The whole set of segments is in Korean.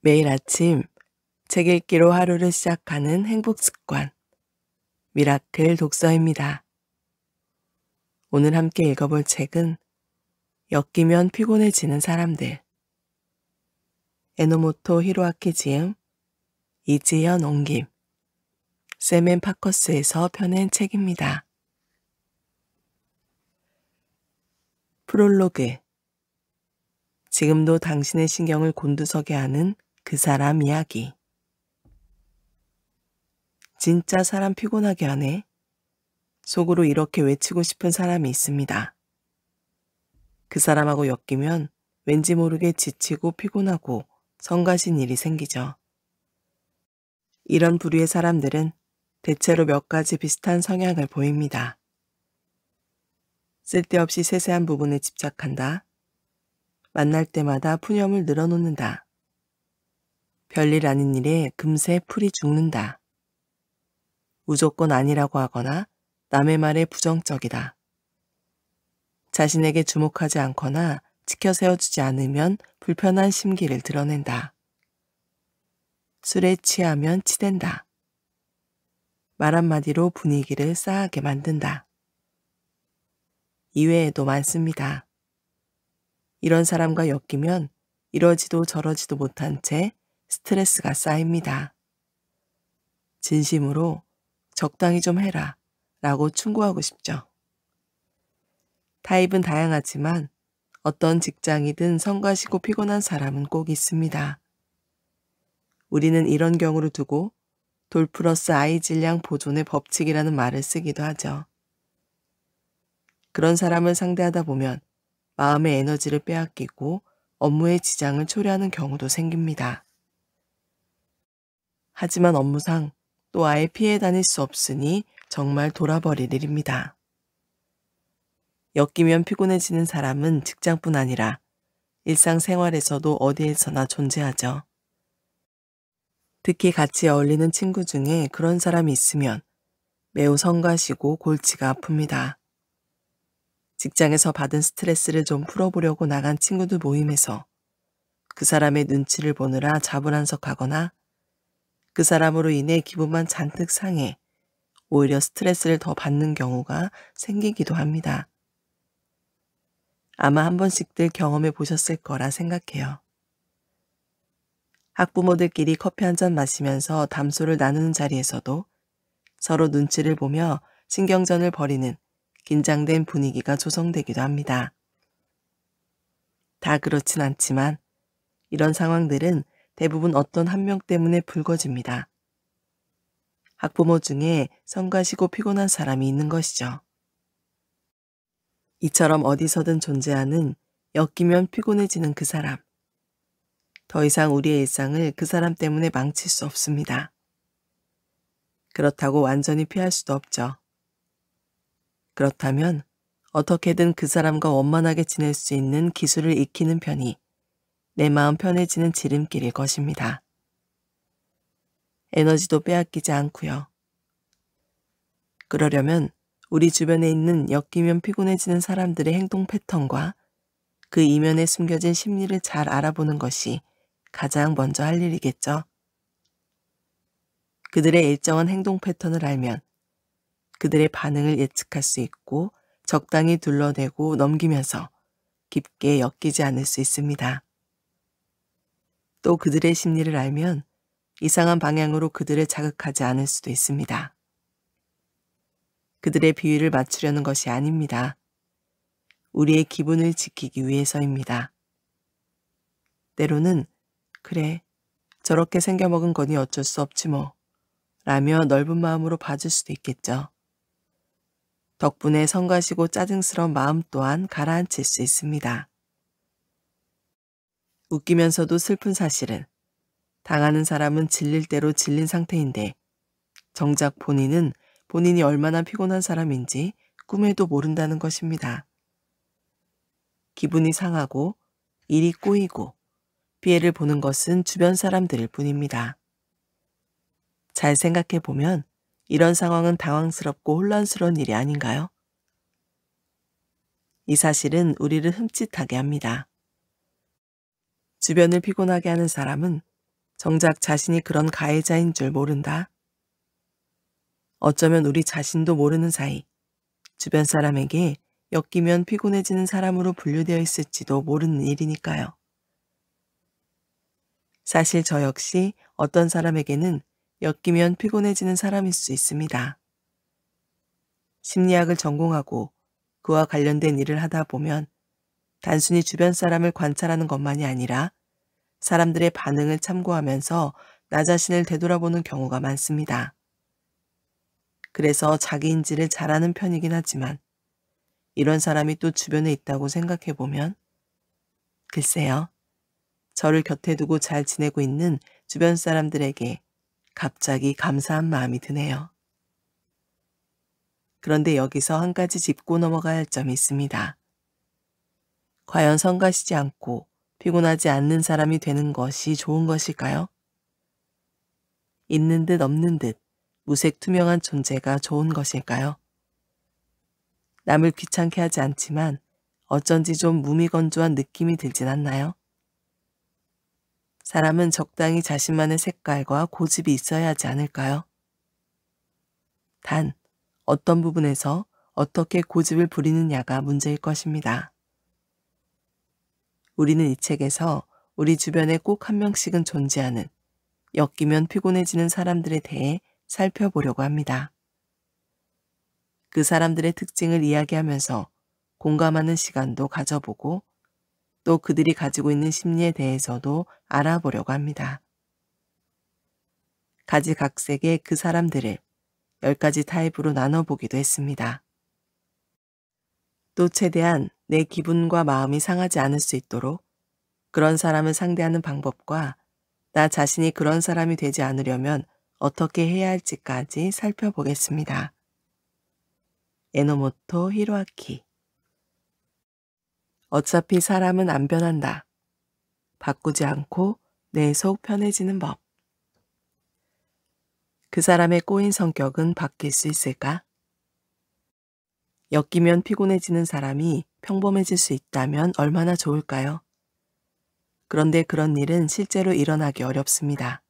매일 아침 책 읽기로 하루를 시작하는 행복 습관, 미라클 독서입니다. 오늘 함께 읽어볼 책은 엮이면 피곤해지는 사람들, 에노모토 히로아키 지음, 이지연 옮김, 샘앤 파커스에서 펴낸 책입니다. 프롤로그. 지금도 당신의 신경을 곤두서게 하는 그 사람 이야기. 진짜 사람 피곤하게 하네. 속으로 이렇게 외치고 싶은 사람이 있습니다. 그 사람하고 엮이면 왠지 모르게 지치고 피곤하고 성가신 일이 생기죠. 이런 부류의 사람들은 대체로 몇 가지 비슷한 성향을 보입니다. 쓸데없이 세세한 부분에 집착한다. 만날 때마다 푸념을 늘어놓는다. 별일 아닌 일에 금세 풀이 죽는다. 무조건 아니라고 하거나 남의 말에 부정적이다. 자신에게 주목하지 않거나 지켜 세워주지 않으면 불편한 심기를 드러낸다. 술에 취하면 치댄다. 말 한마디로 분위기를 싸하게 만든다. 이외에도 많습니다. 이런 사람과 엮이면 이러지도 저러지도 못한 채 스트레스가 쌓입니다. 진심으로 적당히 좀 해라 라고 충고하고 싶죠. 타입은 다양하지만 어떤 직장이든 성가시고 피곤한 사람은 꼭 있습니다. 우리는 이런 경우를 두고 돌 플러스 아이 질량 보존의 법칙이라는 말을 쓰기도 하죠. 그런 사람을 상대하다 보면 마음의 에너지를 빼앗기고 업무에 지장을 초래하는 경우도 생깁니다. 하지만 업무상 또 아예 피해 다닐 수 없으니 정말 돌아버릴 일입니다. 엮이면 피곤해지는 사람은 직장뿐 아니라 일상생활에서도 어디에서나 존재하죠. 특히 같이 어울리는 친구 중에 그런 사람이 있으면 매우 성가시고 골치가 아픕니다. 직장에서 받은 스트레스를 좀 풀어보려고 나간 친구들 모임에서 그 사람의 눈치를 보느라 자불안석하거나 그 사람으로 인해 기분만 잔뜩 상해 오히려 스트레스를 더 받는 경우가 생기기도 합니다. 아마 한 번씩들 경험해 보셨을 거라 생각해요. 학부모들끼리 커피 한 잔 마시면서 담소를 나누는 자리에서도 서로 눈치를 보며 신경전을 벌이는 긴장된 분위기가 조성되기도 합니다. 다 그렇진 않지만 이런 상황들은 대부분 어떤 한 명 때문에 불거집니다. 학부모 중에 성가시고 피곤한 사람이 있는 것이죠. 이처럼 어디서든 존재하는 엮이면 피곤해지는 그 사람. 더 이상 우리의 일상을 그 사람 때문에 망칠 수 없습니다. 그렇다고 완전히 피할 수도 없죠. 그렇다면 어떻게든 그 사람과 원만하게 지낼 수 있는 기술을 익히는 편이 내 마음 편해지는 지름길일 것입니다. 에너지도 빼앗기지 않고요. 그러려면 우리 주변에 있는 엮이면 피곤해지는 사람들의 행동 패턴과 그 이면에 숨겨진 심리를 잘 알아보는 것이 가장 먼저 할 일이겠죠. 그들의 일정한 행동 패턴을 알면 그들의 반응을 예측할 수 있고 적당히 둘러대고 넘기면서 깊게 엮이지 않을 수 있습니다. 또 그들의 심리를 알면 이상한 방향으로 그들을 자극하지 않을 수도 있습니다. 그들의 비위를 맞추려는 것이 아닙니다. 우리의 기분을 지키기 위해서입니다. 때로는 그래, 저렇게 생겨먹은 거니 어쩔 수 없지 뭐 라며 넓은 마음으로 봐줄 수도 있겠죠. 덕분에 성가시고 짜증스러운 마음 또한 가라앉힐 수 있습니다. 웃기면서도 슬픈 사실은 당하는 사람은 질릴 대로 질린 상태인데 정작 본인은 본인이 얼마나 피곤한 사람인지 꿈에도 모른다는 것입니다. 기분이 상하고 일이 꼬이고 피해를 보는 것은 주변 사람들일 뿐입니다. 잘 생각해 보면 이런 상황은 당황스럽고 혼란스러운 일이 아닌가요? 이 사실은 우리를 흠칫하게 합니다. 주변을 피곤하게 하는 사람은 정작 자신이 그런 가해자인 줄 모른다. 어쩌면 우리 자신도 모르는 사이 주변 사람에게 엮이면 피곤해지는 사람으로 분류되어 있을지도 모르는 일이니까요. 사실 저 역시 어떤 사람에게는 엮이면 피곤해지는 사람일 수 있습니다. 심리학을 전공하고 그와 관련된 일을 하다 보면 단순히 주변 사람을 관찰하는 것만이 아니라 사람들의 반응을 참고하면서 나 자신을 되돌아보는 경우가 많습니다. 그래서 자기 인지를 잘하는 편이긴 하지만 이런 사람이 또 주변에 있다고 생각해 보면 글쎄요. 저를 곁에 두고 잘 지내고 있는 주변 사람들에게 갑자기 감사한 마음이 드네요. 그런데 여기서 한 가지 짚고 넘어가야 할 점이 있습니다. 과연 성가시지 않고 피곤하지 않는 사람이 되는 것이 좋은 것일까요? 있는 듯 없는 듯 무색투명한 존재가 좋은 것일까요? 남을 귀찮게 하지 않지만 어쩐지 좀 무미건조한 느낌이 들진 않나요? 사람은 적당히 자신만의 색깔과 고집이 있어야 하지 않을까요? 단, 어떤 부분에서 어떻게 고집을 부리느냐가 문제일 것입니다. 우리는 이 책에서 우리 주변에 꼭 한 명씩은 존재하는 엮이면 피곤해지는 사람들에 대해 살펴보려고 합니다. 그 사람들의 특징을 이야기하면서 공감하는 시간도 가져보고 또 그들이 가지고 있는 심리에 대해서도 알아보려고 합니다. 가지각색의 그 사람들을 10가지 타입으로 나눠보기도 했습니다. 또 최대한 내 기분과 마음이 상하지 않을 수 있도록 그런 사람을 상대하는 방법과 나 자신이 그런 사람이 되지 않으려면 어떻게 해야 할지까지 살펴보겠습니다. 에노모토 히로아키. 어차피 사람은 안 변한다. 바꾸지 않고 내 속 편해지는 법. 그 사람의 꼬인 성격은 바뀔 수 있을까? 엮이면 피곤해지는 사람이 평범해질 수 있다면 얼마나 좋을까요? 그런데 그런 일은 실제로 일어나기 어렵습니다.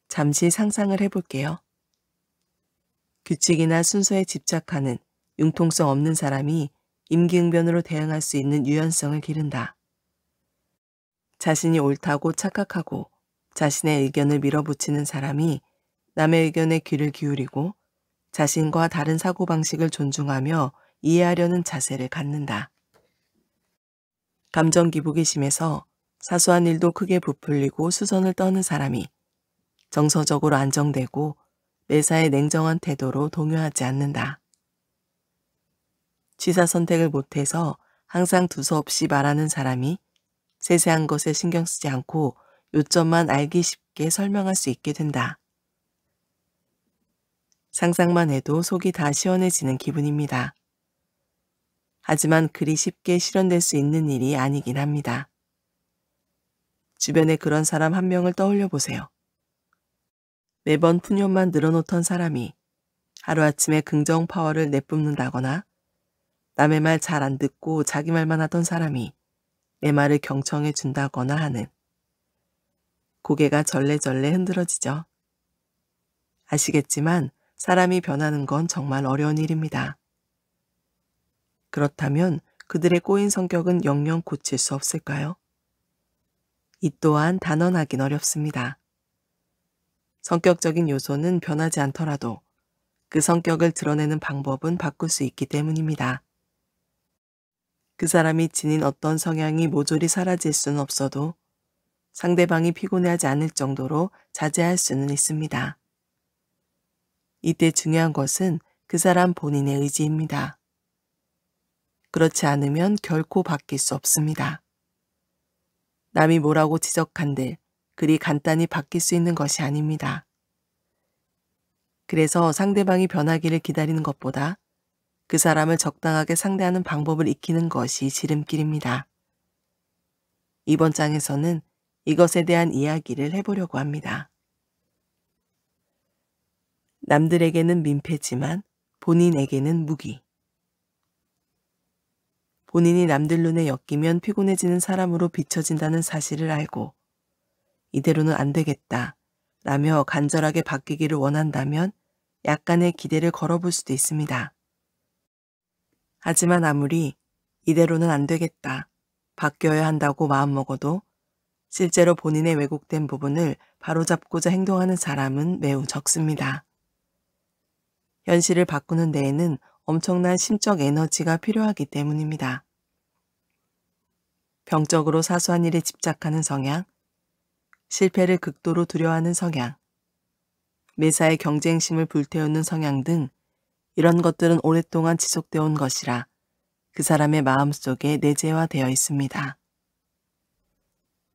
잠시 상상을 해볼게요. 규칙이나 순서에 집착하는 융통성 없는 사람이 임기응변으로 대응할 수 있는 유연성을 기른다. 자신이 옳다고 착각하고 자신의 의견을 밀어붙이는 사람이 남의 의견에 귀를 기울이고 자신과 다른 사고방식을 존중하며 이해하려는 자세를 갖는다. 감정 기복이 심해서 사소한 일도 크게 부풀리고 수선을 떠는 사람이 정서적으로 안정되고 매사에 냉정한 태도로 동요하지 않는다. 취사 선택을 못해서 항상 두서없이 말하는 사람이 세세한 것에 신경 쓰지 않고 요점만 알기 쉽게 설명할 수 있게 된다. 상상만 해도 속이 다 시원해지는 기분입니다. 하지만 그리 쉽게 실현될 수 있는 일이 아니긴 합니다. 주변에 그런 사람 한 명을 떠올려 보세요. 매번 푸념만 늘어놓던 사람이 하루아침에 긍정 파워를 내뿜는다거나 남의 말 잘 안 듣고 자기 말만 하던 사람이 내 말을 경청해 준다거나 하는 고개가 절레절레 흔들어지죠. 아시겠지만 사람이 변하는 건 정말 어려운 일입니다. 그렇다면 그들의 꼬인 성격은 영영 고칠 수 없을까요? 이 또한 단언하긴 어렵습니다. 성격적인 요소는 변하지 않더라도 그 성격을 드러내는 방법은 바꿀 수 있기 때문입니다. 그 사람이 지닌 어떤 성향이 모조리 사라질 수는 없어도 상대방이 피곤해하지 않을 정도로 자제할 수는 있습니다. 이때 중요한 것은 그 사람 본인의 의지입니다. 그렇지 않으면 결코 바뀔 수 없습니다. 남이 뭐라고 지적한들 그리 간단히 바뀔 수 있는 것이 아닙니다. 그래서 상대방이 변하기를 기다리는 것보다 그 사람을 적당하게 상대하는 방법을 익히는 것이 지름길입니다. 이번 장에서는 이것에 대한 이야기를 해보려고 합니다. 남들에게는 민폐지만 본인에게는 무기. 본인이 남들 눈에 엮이면 피곤해지는 사람으로 비춰진다는 사실을 알고 이대로는 안 되겠다 라며 간절하게 바뀌기를 원한다면 약간의 기대를 걸어볼 수도 있습니다. 하지만 아무리 이대로는 안 되겠다, 바뀌어야 한다고 마음먹어도 실제로 본인의 왜곡된 부분을 바로잡고자 행동하는 사람은 매우 적습니다. 현실을 바꾸는 데에는 엄청난 심적 에너지가 필요하기 때문입니다. 병적으로 사소한 일에 집착하는 성향, 실패를 극도로 두려워하는 성향, 매사에 경쟁심을 불태우는 성향 등 이런 것들은 오랫동안 지속되어 온 것이라 그 사람의 마음속에 내재화되어 있습니다.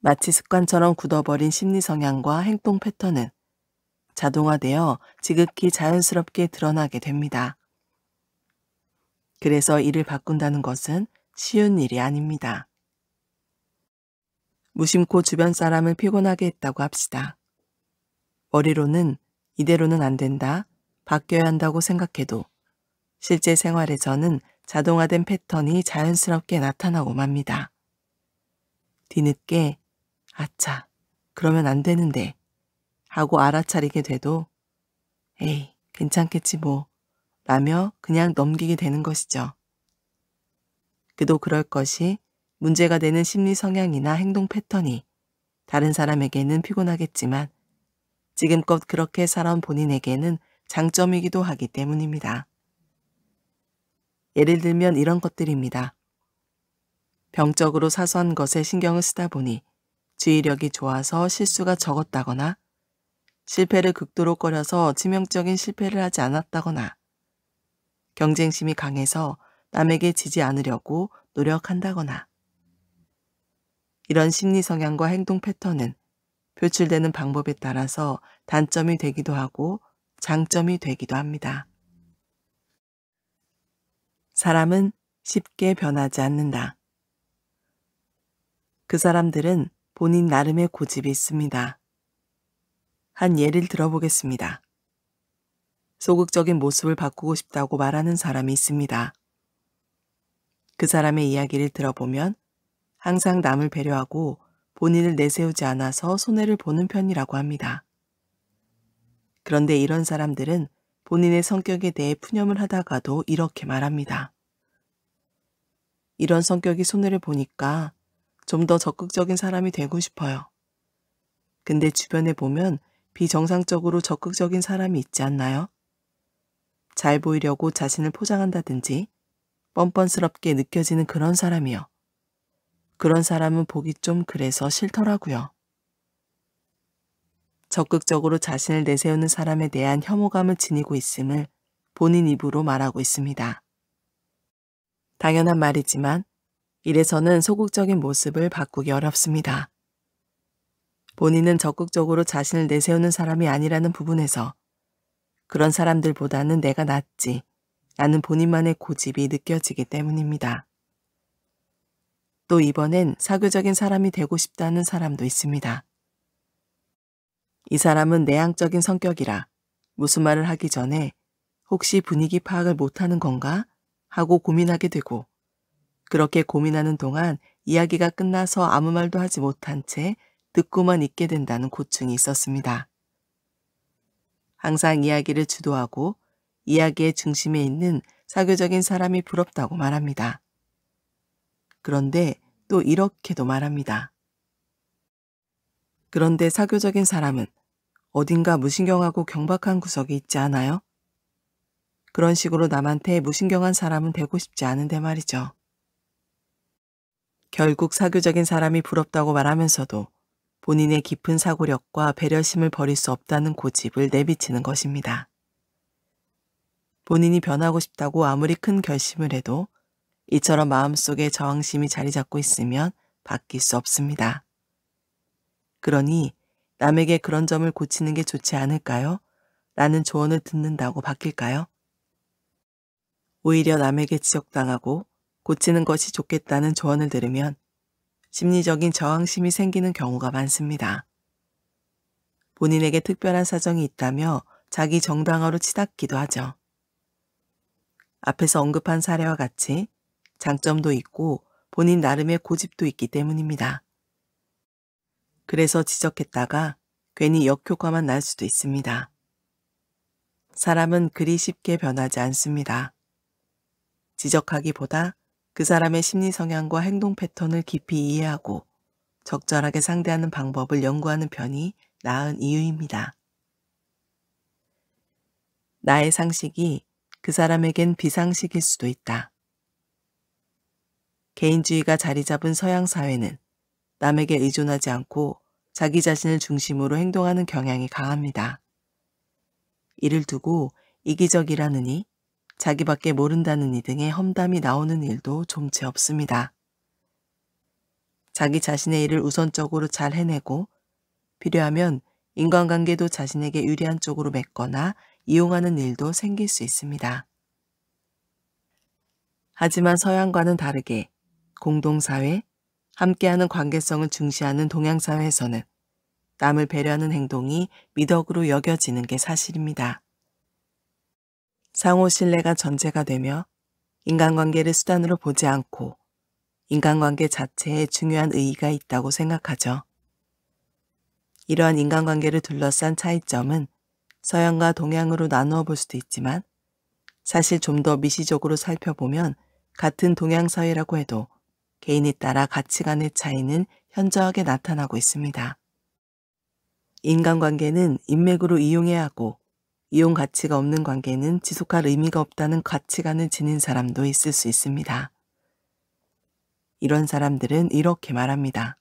마치 습관처럼 굳어버린 심리 성향과 행동 패턴은 자동화되어 지극히 자연스럽게 드러나게 됩니다. 그래서 이를 바꾼다는 것은 쉬운 일이 아닙니다. 무심코 주변 사람을 피곤하게 했다고 합시다. 머리로는 이대로는 안 된다, 바뀌어야 한다고 생각해도 실제 생활에서는 자동화된 패턴이 자연스럽게 나타나고 맙니다. 뒤늦게 아차, 그러면 안 되는데 하고 알아차리게 돼도 에이, 괜찮겠지 뭐 라며 그냥 넘기게 되는 것이죠. 그도 그럴 것이 문제가 되는 심리 성향이나 행동 패턴이 다른 사람에게는 피곤하겠지만 지금껏 그렇게 살아온 본인에게는 장점이기도 하기 때문입니다. 예를 들면 이런 것들입니다. 병적으로 사소한 것에 신경을 쓰다 보니 주의력이 좋아서 실수가 적었다거나 실패를 극도로 꺼려서 치명적인 실패를 하지 않았다거나 경쟁심이 강해서 남에게 지지 않으려고 노력한다거나 이런 심리 성향과 행동 패턴은 표출되는 방법에 따라서 단점이 되기도 하고 장점이 되기도 합니다. 사람은 쉽게 변하지 않는다. 그 사람들은 본인 나름의 고집이 있습니다. 한 예를 들어보겠습니다. 소극적인 모습을 바꾸고 싶다고 말하는 사람이 있습니다. 그 사람의 이야기를 들어보면 항상 남을 배려하고 본인을 내세우지 않아서 손해를 보는 편이라고 합니다. 그런데 이런 사람들은 본인의 성격에 대해 푸념을 하다가도 이렇게 말합니다. 이런 성격이 손해를 보니까 좀 더 적극적인 사람이 되고 싶어요. 근데 주변에 보면 비정상적으로 적극적인 사람이 있지 않나요? 잘 보이려고 자신을 포장한다든지 뻔뻔스럽게 느껴지는 그런 사람이요. 그런 사람은 보기 좀 그래서 싫더라고요. 적극적으로 자신을 내세우는 사람에 대한 혐오감을 지니고 있음을 본인 입으로 말하고 있습니다. 당연한 말이지만 이래서는 소극적인 모습을 바꾸기 어렵습니다. 본인은 적극적으로 자신을 내세우는 사람이 아니라는 부분에서 그런 사람들보다는 내가 낫지 라는 본인만의 고집이 느껴지기 때문입니다. 또 이번엔 사교적인 사람이 되고 싶다는 사람도 있습니다. 이 사람은 내향적인 성격이라 무슨 말을 하기 전에 혹시 분위기 파악을 못하는 건가 하고 고민하게 되고 그렇게 고민하는 동안 이야기가 끝나서 아무 말도 하지 못한 채 듣고만 있게 된다는 고충이 있었습니다. 항상 이야기를 주도하고 이야기의 중심에 있는 사교적인 사람이 부럽다고 말합니다. 그런데 또 이렇게도 말합니다. 그런데 사교적인 사람은 어딘가 무신경하고 경박한 구석이 있지 않아요? 그런 식으로 남한테 무신경한 사람은 되고 싶지 않은데 말이죠. 결국 사교적인 사람이 부럽다고 말하면서도 본인의 깊은 사고력과 배려심을 버릴 수 없다는 고집을 내비치는 것입니다. 본인이 변하고 싶다고 아무리 큰 결심을 해도 이처럼 마음속에 저항심이 자리 잡고 있으면 바뀔 수 없습니다. 그러니 남에게 그런 점을 고치는 게 좋지 않을까요? 라는 조언을 듣는다고 바뀔까요? 오히려 남에게 지적당하고 고치는 것이 좋겠다는 조언을 들으면 심리적인 저항심이 생기는 경우가 많습니다. 본인에게 특별한 사정이 있다며 자기 정당화로 치닫기도 하죠. 앞에서 언급한 사례와 같이 장점도 있고 본인 나름의 고집도 있기 때문입니다. 그래서 지적했다가 괜히 역효과만 날 수도 있습니다. 사람은 그리 쉽게 변하지 않습니다. 지적하기보다 그 사람의 심리 성향과 행동 패턴을 깊이 이해하고 적절하게 상대하는 방법을 연구하는 편이 나은 이유입니다. 나의 상식이 그 사람에겐 비상식일 수도 있다. 개인주의가 자리 잡은 서양 사회는 남에게 의존하지 않고 자기 자신을 중심으로 행동하는 경향이 강합니다. 이를 두고 이기적이라느니 자기밖에 모른다느니 등의 험담이 나오는 일도 좀채 없습니다. 자기 자신의 일을 우선적으로 잘 해내고 필요하면 인간관계도 자신에게 유리한 쪽으로 맺거나 이용하는 일도 생길 수 있습니다. 하지만 서양과는 다르게 공동사회, 함께하는 관계성을 중시하는 동양사회에서는 남을 배려하는 행동이 미덕으로 여겨지는 게 사실입니다. 상호 신뢰가 전제가 되며 인간관계를 수단으로 보지 않고 인간관계 자체에 중요한 의의가 있다고 생각하죠. 이러한 인간관계를 둘러싼 차이점은 서양과 동양으로 나누어 볼 수도 있지만 사실 좀 더 미시적으로 살펴보면 같은 동양사회라고 해도 개인에 따라 가치관의 차이는 현저하게 나타나고 있습니다. 인간관계는 인맥으로 이용해야 하고 이용 가치가 없는 관계는 지속할 의미가 없다는 가치관을 지닌 사람도 있을 수 있습니다. 이런 사람들은 이렇게 말합니다.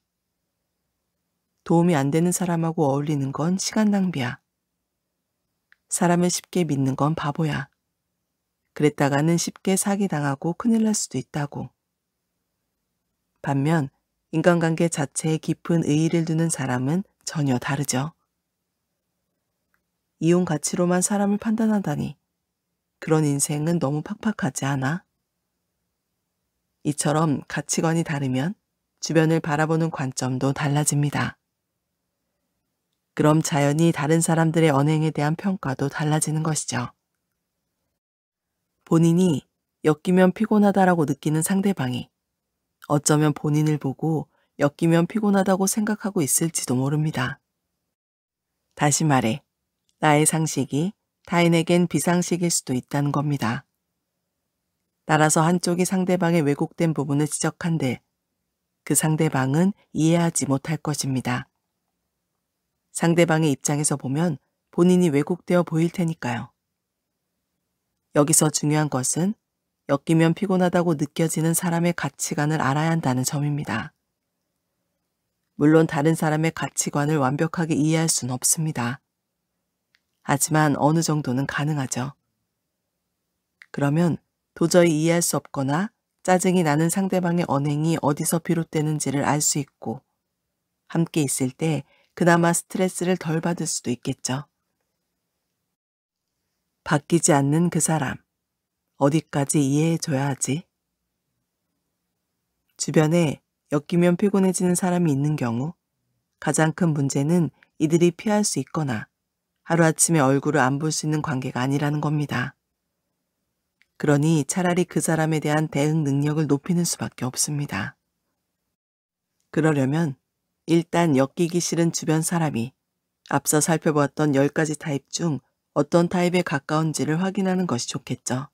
도움이 안 되는 사람하고 어울리는 건 시간 낭비야. 사람을 쉽게 믿는 건 바보야. 그랬다가는 쉽게 사기당하고 큰일 날 수도 있다고. 반면 인간관계 자체에 깊은 의의를 두는 사람은 전혀 다르죠. 이용 가치로만 사람을 판단하다니 그런 인생은 너무 팍팍하지 않아? 이처럼 가치관이 다르면 주변을 바라보는 관점도 달라집니다. 그럼 자연히 다른 사람들의 언행에 대한 평가도 달라지는 것이죠. 본인이 엮이면 피곤하다라고 느끼는 상대방이 어쩌면 본인을 보고 엮이면 피곤하다고 생각하고 있을지도 모릅니다. 다시 말해, 나의 상식이 타인에겐 비상식일 수도 있다는 겁니다. 따라서 한쪽이 상대방의 왜곡된 부분을 지적한들 그 상대방은 이해하지 못할 것입니다. 상대방의 입장에서 보면 본인이 왜곡되어 보일 테니까요. 여기서 중요한 것은 엮이면 피곤하다고 느껴지는 사람의 가치관을 알아야 한다는 점입니다. 물론 다른 사람의 가치관을 완벽하게 이해할 수는 없습니다. 하지만 어느 정도는 가능하죠. 그러면 도저히 이해할 수 없거나 짜증이 나는 상대방의 언행이 어디서 비롯되는지를 알 수 있고 함께 있을 때 그나마 스트레스를 덜 받을 수도 있겠죠. 바뀌지 않는 그 사람, 어디까지 이해해줘야 하지? 주변에 엮이면 피곤해지는 사람이 있는 경우 가장 큰 문제는 이들이 피할 수 있거나 하루아침에 얼굴을 안 볼 수 있는 관계가 아니라는 겁니다. 그러니 차라리 그 사람에 대한 대응 능력을 높이는 수밖에 없습니다. 그러려면 일단 엮이기 싫은 주변 사람이 앞서 살펴보았던 10가지 타입 중 어떤 타입에 가까운지를 확인하는 것이 좋겠죠.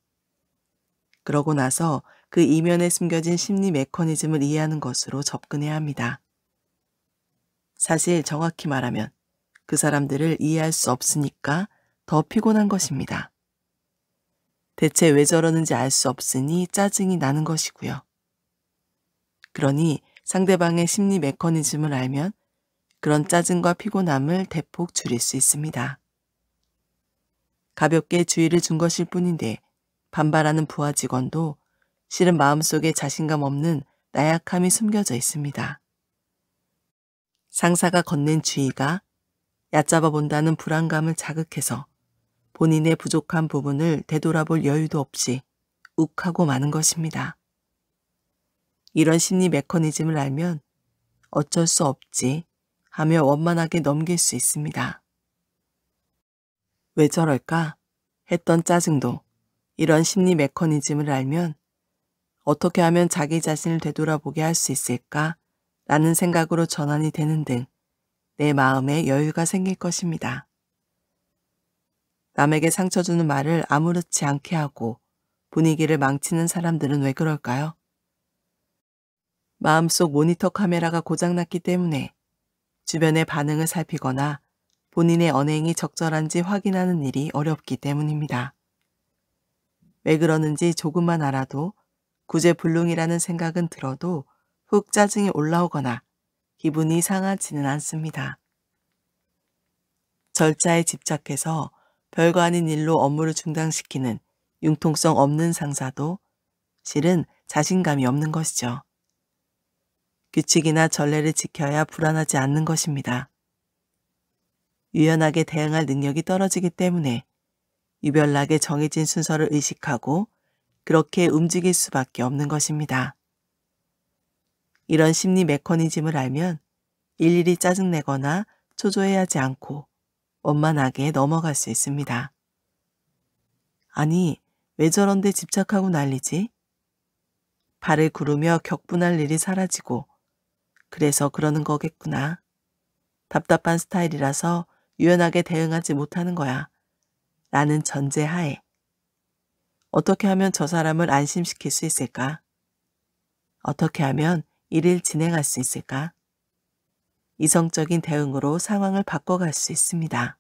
그러고 나서 그 이면에 숨겨진 심리 메커니즘을 이해하는 것으로 접근해야 합니다. 사실 정확히 말하면 그 사람들을 이해할 수 없으니까 더 피곤한 것입니다. 대체 왜 저러는지 알 수 없으니 짜증이 나는 것이고요. 그러니 상대방의 심리 메커니즘을 알면 그런 짜증과 피곤함을 대폭 줄일 수 있습니다. 가볍게 주의를 준 것일 뿐인데 반발하는 부하 직원도 실은 마음속에 자신감 없는 나약함이 숨겨져 있습니다. 상사가 건넨 주의가 얕잡아 본다는 불안감을 자극해서 본인의 부족한 부분을 되돌아볼 여유도 없이 욱하고 마는 것입니다. 이런 심리 메커니즘을 알면 어쩔 수 없지 하며 원만하게 넘길 수 있습니다. 왜 저럴까 했던 짜증도 이런 심리 메커니즘을 알면 어떻게 하면 자기 자신을 되돌아보게 할 수 있을까 라는 생각으로 전환이 되는 등 내 마음에 여유가 생길 것입니다. 남에게 상처 주는 말을 아무렇지 않게 하고 분위기를 망치는 사람들은 왜 그럴까요? 마음속 모니터 카메라가 고장났기 때문에 주변의 반응을 살피거나 본인의 언행이 적절한지 확인하는 일이 어렵기 때문입니다. 왜 그러는지 조금만 알아도 구제불능이라는 생각은 들어도 훅 짜증이 올라오거나 기분이 상하지는 않습니다. 절차에 집착해서 별거 아닌 일로 업무를 중단시키는 융통성 없는 상사도 실은 자신감이 없는 것이죠. 규칙이나 전례를 지켜야 불안하지 않는 것입니다. 유연하게 대응할 능력이 떨어지기 때문에 유별나게 정해진 순서를 의식하고 그렇게 움직일 수밖에 없는 것입니다. 이런 심리 메커니즘을 알면 일일이 짜증내거나 초조해하지 않고 원만하게 넘어갈 수 있습니다. 아니, 왜 저런데 집착하고 난리지? 발을 구르며 격분할 일이 사라지고 그래서 그러는 거겠구나. 답답한 스타일이라서 유연하게 대응하지 못하는 거야. 라는 전제하에 어떻게 하면 저 사람을 안심시킬 수 있을까? 어떻게 하면 일을 진행할 수 있을까? 이성적인 대응으로 상황을 바꿔갈 수 있습니다.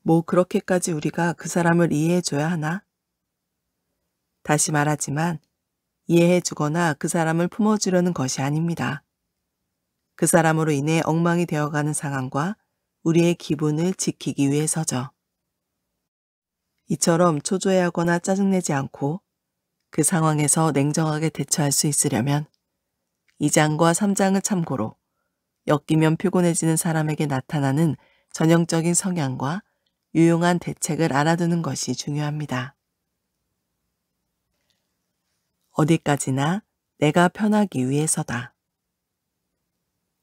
뭐 그렇게까지 우리가 그 사람을 이해해줘야 하나? 다시 말하지만 이해해주거나 그 사람을 품어주려는 것이 아닙니다. 그 사람으로 인해 엉망이 되어가는 상황과 우리의 기분을 지키기 위해서죠. 이처럼 초조해하거나 짜증내지 않고 그 상황에서 냉정하게 대처할 수 있으려면 2장과 3장을 참고로 엮이면 피곤해지는 사람에게 나타나는 전형적인 성향과 유용한 대책을 알아두는 것이 중요합니다. 어디까지나 내가 편하기 위해서다.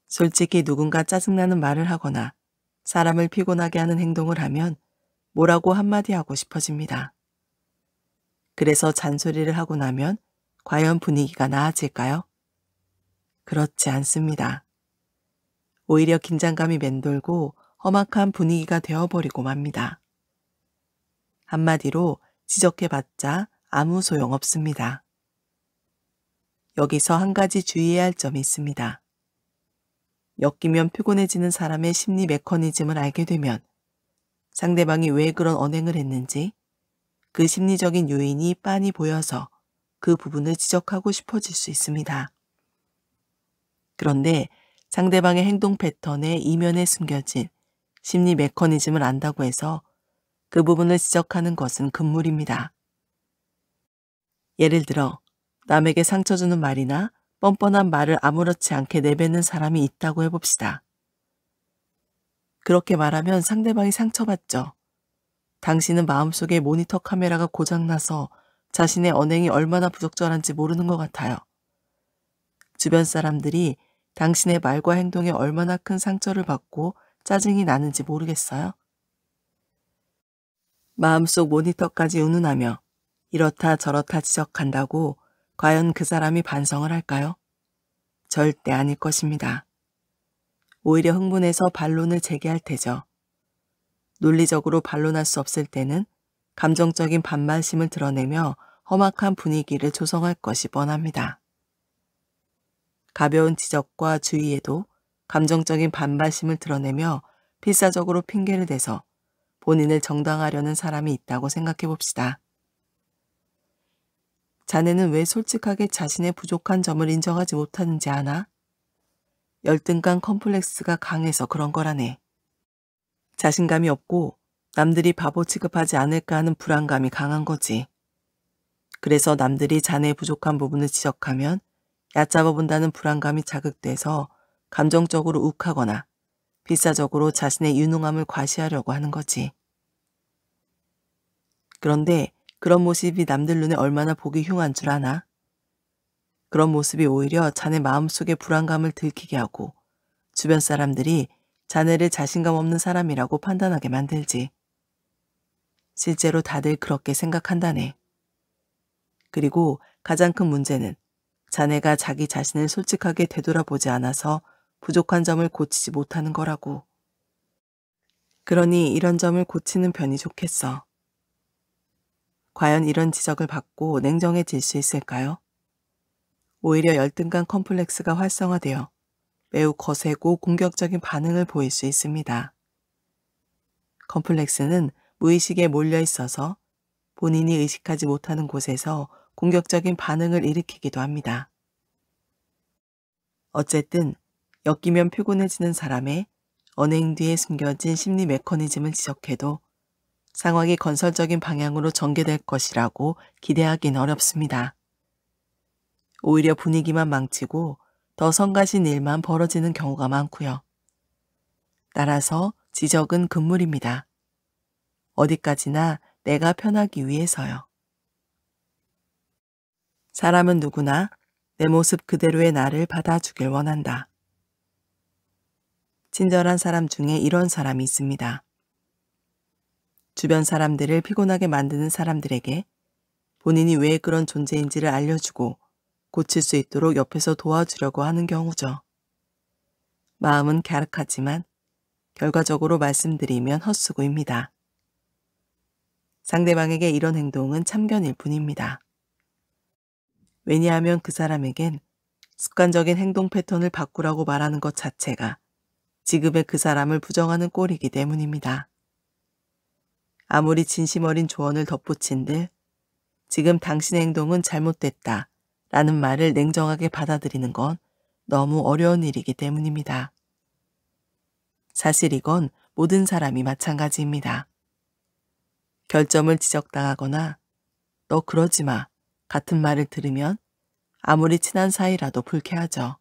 솔직히 누군가 짜증나는 말을 하거나 사람을 피곤하게 하는 행동을 하면 뭐라고 한마디 하고 싶어집니다. 그래서 잔소리를 하고 나면 과연 분위기가 나아질까요? 그렇지 않습니다. 오히려 긴장감이 맴돌고 험악한 분위기가 되어버리고 맙니다. 한마디로 지적해봤자 아무 소용없습니다. 여기서 한 가지 주의해야 할 점이 있습니다. 엮이면 피곤해지는 사람의 심리 메커니즘을 알게 되면 상대방이 왜 그런 언행을 했는지 그 심리적인 요인이 빤히 보여서 그 부분을 지적하고 싶어질 수 있습니다. 그런데 상대방의 행동 패턴의 이면에 숨겨진 심리 메커니즘을 안다고 해서 그 부분을 지적하는 것은 금물입니다. 예를 들어 남에게 상처 주는 말이나 뻔뻔한 말을 아무렇지 않게 내뱉는 사람이 있다고 해봅시다. 그렇게 말하면 상대방이 상처받죠. 당신은 마음속에 모니터 카메라가 고장나서 자신의 언행이 얼마나 부적절한지 모르는 것 같아요. 주변 사람들이 당신의 말과 행동에 얼마나 큰 상처를 받고 짜증이 나는지 모르겠어요? 마음속 모니터까지 운운하며 이렇다 저렇다 지적한다고 과연 그 사람이 반성을 할까요? 절대 아닐 것입니다. 오히려 흥분해서 반론을 제기할 테죠. 논리적으로 반론할 수 없을 때는 감정적인 반발심을 드러내며 험악한 분위기를 조성할 것이 뻔합니다. 가벼운 지적과 주의에도 감정적인 반발심을 드러내며 필사적으로 핑계를 대서 본인을 정당화하려는 사람이 있다고 생각해 봅시다. 자네는 왜 솔직하게 자신의 부족한 점을 인정하지 못하는지 아나? 열등감 컴플렉스가 강해서 그런 거라네. 자신감이 없고 남들이 바보 취급하지 않을까 하는 불안감이 강한 거지. 그래서 남들이 자네의 부족한 부분을 지적하면 얕잡아 본다는 불안감이 자극돼서 감정적으로 욱하거나 필사적으로 자신의 유능함을 과시하려고 하는 거지. 그런데 그런 모습이 남들 눈에 얼마나 보기 흉한 줄 아나? 그런 모습이 오히려 자네 마음속의 불안감을 들키게 하고 주변 사람들이 자네를 자신감 없는 사람이라고 판단하게 만들지. 실제로 다들 그렇게 생각한다네. 그리고 가장 큰 문제는 자네가 자기 자신을 솔직하게 되돌아보지 않아서 부족한 점을 고치지 못하는 거라고. 그러니 이런 점을 고치는 편이 좋겠어. 과연 이런 지적을 받고 냉정해질 수 있을까요? 오히려 열등감 컴플렉스가 활성화되어 매우 거세고 공격적인 반응을 보일 수 있습니다. 컴플렉스는 무의식에 몰려 있어서 본인이 의식하지 못하는 곳에서 공격적인 반응을 일으키기도 합니다. 어쨌든 엮이면 피곤해지는 사람의 언행 뒤에 숨겨진 심리 메커니즘을 지적해도 상황이 건설적인 방향으로 전개될 것이라고 기대하기는 어렵습니다. 오히려 분위기만 망치고 더 성가신 일만 벌어지는 경우가 많고요. 따라서 지적은 금물입니다. 어디까지나 내가 편하기 위해서요. 사람은 누구나 내 모습 그대로의 나를 받아주길 원한다. 친절한 사람 중에 이런 사람이 있습니다. 주변 사람들을 피곤하게 만드는 사람들에게 본인이 왜 그런 존재인지를 알려주고 고칠 수 있도록 옆에서 도와주려고 하는 경우죠. 마음은 갸륵하지만 결과적으로 말씀드리면 헛수고입니다. 상대방에게 이런 행동은 참견일 뿐입니다. 왜냐하면 그 사람에겐 습관적인 행동 패턴을 바꾸라고 말하는 것 자체가 지금의 그 사람을 부정하는 꼴이기 때문입니다. 아무리 진심 어린 조언을 덧붙인들 지금 당신의 행동은 잘못됐다 라는 말을 냉정하게 받아들이는 건 너무 어려운 일이기 때문입니다. 사실 이건 모든 사람이 마찬가지입니다. 결점을 지적당하거나 너 그러지 마 같은 말을 들으면 아무리 친한 사이라도 불쾌하죠.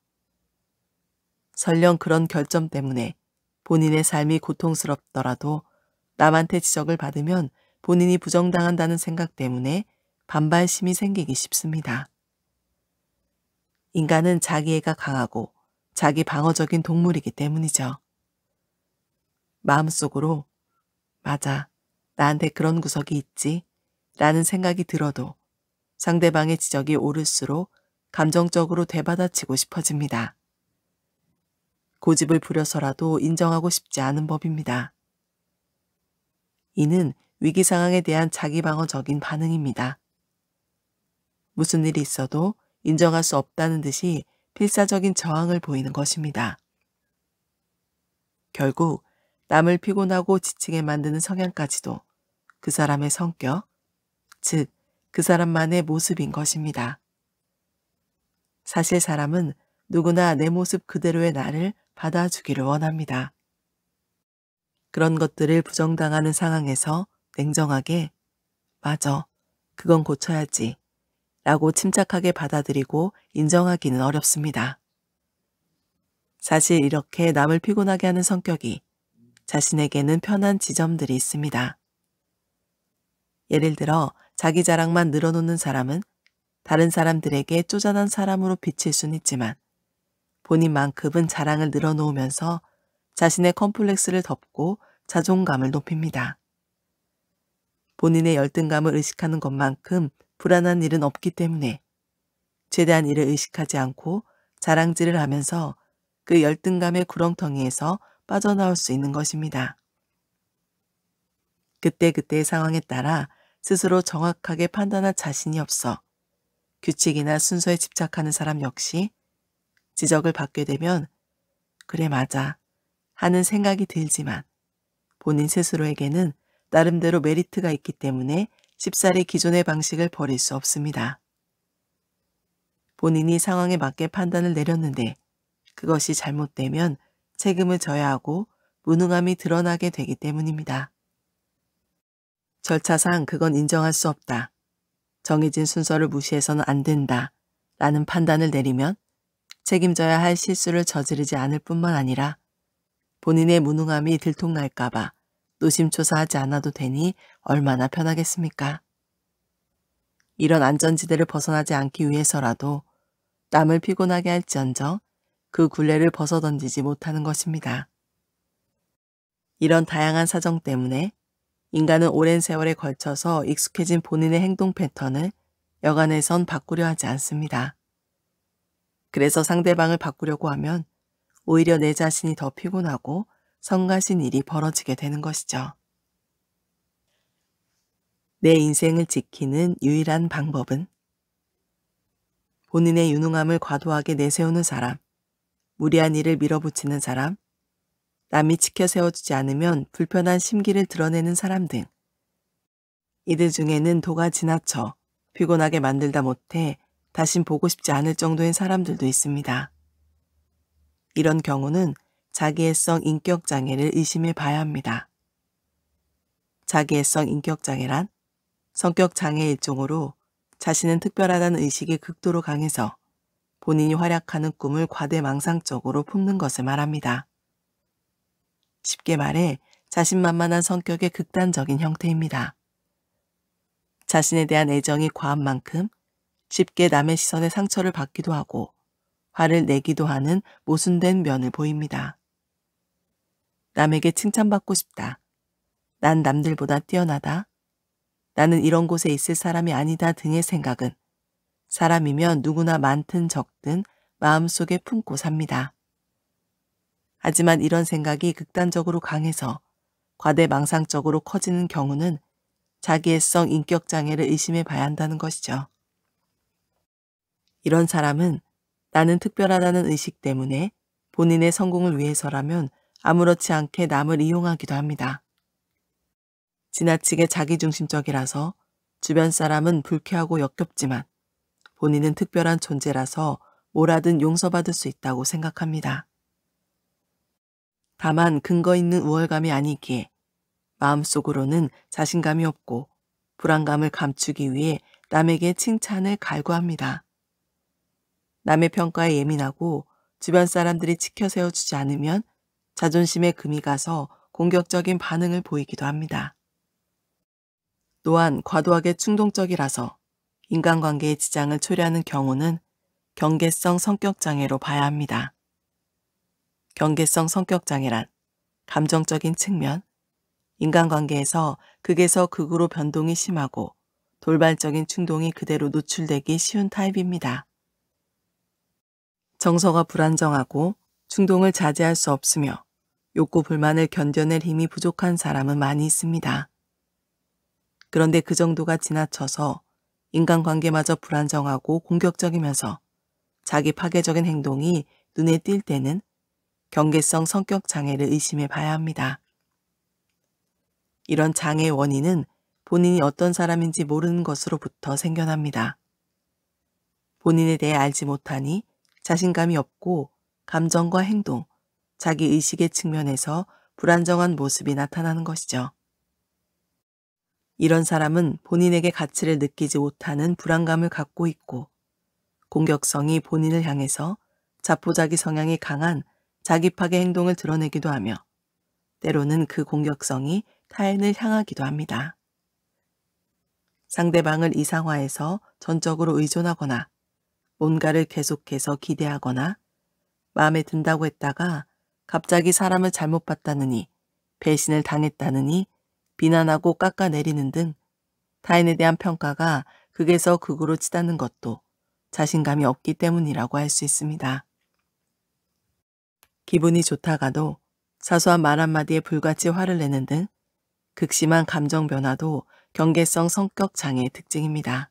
설령 그런 결점 때문에 본인의 삶이 고통스럽더라도 남한테 지적을 받으면 본인이 부정당한다는 생각 때문에 반발심이 생기기 쉽습니다. 인간은 자기애가 강하고 자기 방어적인 동물이기 때문이죠. 마음속으로 맞아, 나한테 그런 구석이 있지 라는 생각이 들어도 상대방의 지적이 오를수록 감정적으로 되받아치고 싶어집니다. 고집을 부려서라도 인정하고 싶지 않은 법입니다. 이는 위기 상황에 대한 자기 방어적인 반응입니다. 무슨 일이 있어도 인정할 수 없다는 듯이 필사적인 저항을 보이는 것입니다. 결국 남을 피곤하고 지치게 만드는 성향까지도 그 사람의 성격, 즉 그 사람만의 모습인 것입니다. 사실 사람은 누구나 내 모습 그대로의 나를 받아주기를 원합니다. 그런 것들을 부정당하는 상황에서 냉정하게 맞아, 그건 고쳐야지 라고 침착하게 받아들이고 인정하기는 어렵습니다. 사실 이렇게 남을 피곤하게 하는 성격이 자신에게는 편한 지점들이 있습니다. 예를 들어 자기 자랑만 늘어놓는 사람은 다른 사람들에게 쪼잔한 사람으로 비칠 수는 있지만 본인만큼은 자랑을 늘어놓으면서 자신의 컴플렉스를 덮고 자존감을 높입니다. 본인의 열등감을 의식하는 것만큼 불안한 일은 없기 때문에 최대한 이를 의식하지 않고 자랑질을 하면서 그 열등감의 구렁텅이에서 빠져나올 수 있는 것입니다. 그때그때의 상황에 따라 스스로 정확하게 판단할 자신이 없어 규칙이나 순서에 집착하는 사람 역시 지적을 받게 되면 그래 맞아 하는 생각이 들지만 본인 스스로에게는 나름대로 메리트가 있기 때문에 쉽사리 기존의 방식을 버릴 수 없습니다. 본인이 상황에 맞게 판단을 내렸는데 그것이 잘못되면 책임을 져야 하고 무능함이 드러나게 되기 때문입니다. 절차상 그건 인정할 수 없다. 정해진 순서를 무시해서는 안 된다. 라는 판단을 내리면 책임져야 할 실수를 저지르지 않을 뿐만 아니라 본인의 무능함이 들통날까봐 노심초사하지 않아도 되니 얼마나 편하겠습니까? 이런 안전지대를 벗어나지 않기 위해서라도 남을 피곤하게 할지언정 그 굴레를 벗어던지지 못하는 것입니다. 이런 다양한 사정 때문에 인간은 오랜 세월에 걸쳐서 익숙해진 본인의 행동 패턴을 여간해선 바꾸려 하지 않습니다. 그래서 상대방을 바꾸려고 하면 오히려 내 자신이 더 피곤하고 성가신 일이 벌어지게 되는 것이죠. 내 인생을 지키는 유일한 방법은 본인의 유능함을 과도하게 내세우는 사람, 무리한 일을 밀어붙이는 사람, 남이 지켜 세워주지 않으면 불편한 심기를 드러내는 사람 등 이들 중에는 도가 지나쳐 피곤하게 만들다 못해 다신 보고 싶지 않을 정도인 사람들도 있습니다. 이런 경우는 자기애성 인격장애를 의심해 봐야 합니다. 자기애성 인격장애란 성격장애 일종으로 자신은 특별하다는 의식이 극도로 강해서 본인이 활약하는 꿈을 과대망상적으로 품는 것을 말합니다. 쉽게 말해 자신만만한 성격의 극단적인 형태입니다. 자신에 대한 애정이 과한 만큼 쉽게 남의 시선에 상처를 받기도 하고 화를 내기도 하는 모순된 면을 보입니다. 남에게 칭찬받고 싶다. 난 남들보다 뛰어나다. 나는 이런 곳에 있을 사람이 아니다 등의 생각은 사람이면 누구나 많든 적든 마음속에 품고 삽니다. 하지만 이런 생각이 극단적으로 강해서 과대망상적으로 커지는 경우는 자기애성 인격장애를 의심해 봐야 한다는 것이죠. 이런 사람은 나는 특별하다는 의식 때문에 본인의 성공을 위해서라면 아무렇지 않게 남을 이용하기도 합니다. 지나치게 자기중심적이라서 주변 사람은 불쾌하고 역겹지만 본인은 특별한 존재라서 뭐라든 용서받을 수 있다고 생각합니다. 다만 근거 있는 우월감이 아니기에 마음속으로는 자신감이 없고 불안감을 감추기 위해 남에게 칭찬을 갈구합니다. 남의 평가에 예민하고 주변 사람들이 지켜 세워주지 않으면 자존심에 금이 가서 공격적인 반응을 보이기도 합니다. 또한 과도하게 충동적이라서 인간관계에 지장을 초래하는 경우는 경계성 성격장애로 봐야 합니다. 경계성 성격장애란 감정적인 측면, 인간관계에서 극에서 극으로 변동이 심하고 돌발적인 충동이 그대로 노출되기 쉬운 타입입니다. 정서가 불안정하고 충동을 자제할 수 없으며 욕구 불만을 견뎌낼 힘이 부족한 사람은 많이 있습니다. 그런데 그 정도가 지나쳐서 인간관계마저 불안정하고 공격적이면서 자기 파괴적인 행동이 눈에 띌 때는 경계성 성격 장애를 의심해 봐야 합니다. 이런 장애의 원인은 본인이 어떤 사람인지 모르는 것으로부터 생겨납니다. 본인에 대해 알지 못하니 자신감이 없고 감정과 행동, 자기 의식의 측면에서 불안정한 모습이 나타나는 것이죠. 이런 사람은 본인에게 가치를 느끼지 못하는 불안감을 갖고 있고 공격성이 본인을 향해서 자포자기 성향이 강한 자기 파괴 행동을 드러내기도 하며 때로는 그 공격성이 타인을 향하기도 합니다. 상대방을 이상화해서 전적으로 의존하거나 뭔가를 계속해서 기대하거나 마음에 든다고 했다가 갑자기 사람을 잘못 봤다느니 배신을 당했다느니 비난하고 깎아내리는 등 타인에 대한 평가가 극에서 극으로 치닫는 것도 자신감이 없기 때문이라고 할 수 있습니다. 기분이 좋다가도 사소한 말 한마디에 불같이 화를 내는 등 극심한 감정 변화도 경계성 성격 장애의 특징입니다.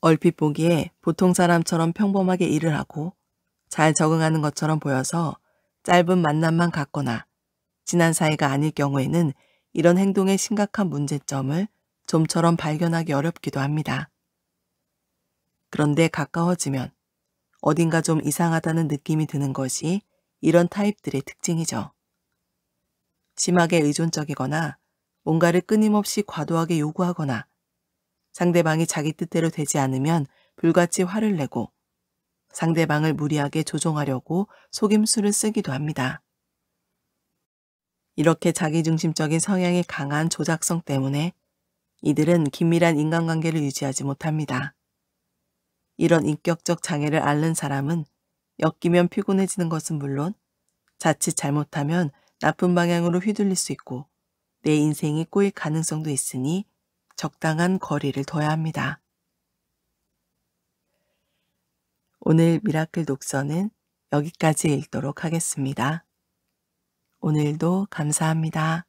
얼핏 보기에 보통 사람처럼 평범하게 일을 하고 잘 적응하는 것처럼 보여서 짧은 만남만 갖거나 친한 사이가 아닐 경우에는 이런 행동의 심각한 문제점을 좀처럼 발견하기 어렵기도 합니다. 그런데 가까워지면 어딘가 좀 이상하다는 느낌이 드는 것이 이런 타입들의 특징이죠. 심하게 의존적이거나 뭔가를 끊임없이 과도하게 요구하거나 상대방이 자기 뜻대로 되지 않으면 불같이 화를 내고 상대방을 무리하게 조종하려고 속임수를 쓰기도 합니다. 이렇게 자기중심적인 성향이 강한 조작성 때문에 이들은 긴밀한 인간관계를 유지하지 못합니다. 이런 인격적 장애를 앓는 사람은 엮이면 피곤해지는 것은 물론 자칫 잘못하면 나쁜 방향으로 휘둘릴 수 있고 내 인생이 꼬일 가능성도 있으니 적당한 거리를 둬야 합니다. 오늘 미라클 독서는 여기까지 읽도록 하겠습니다. 오늘도 감사합니다.